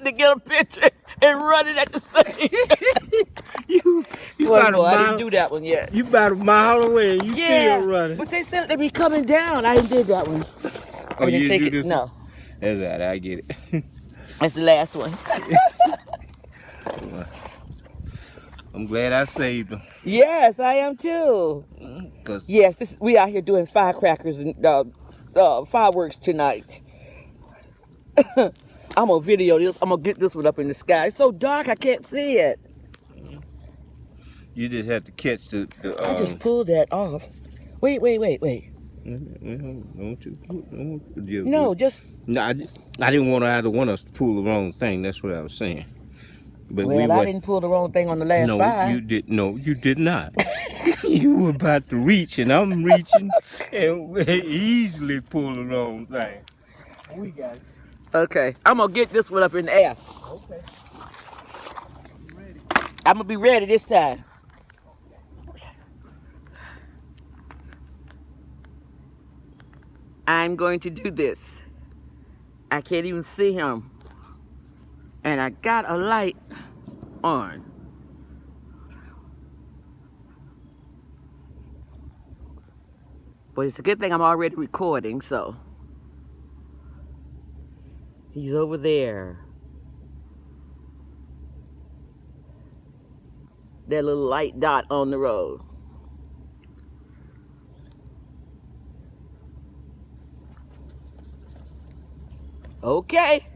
to get a picture and run it at the same time. you Boy, about a I didn't mile. do that one yet. You about a mile away and you Yeah, still running. but they said they be coming down. I didn't did that one. Oh, I you didn't take do it. this? No, That's right. I get it. that's the last one. I'm glad I saved them. Yes, I am too. Cause Yes, we out here doing firecrackers and fireworks tonight. I'm gonna video this. I'm gonna get this one up in the sky. It's so dark I can't see it. you just have to catch the. I just pulled that off. Wait. No, just. No, I didn't want either one of us to pull the wrong thing. That's what I was saying. But Well, I didn't pull the wrong thing on the last no, five. you did. No, you did not. You were about to reach, and I'm reaching, and easily pull the wrong thing. We got it. Okay, I'm gonna get this one up in the air. Okay. You ready? I'm gonna be ready this time. I'm going to do this. I can't even see him. And I got a light on. But it's a good thing I'm already recording, so. He's over there. That little light dot on the road. Okay.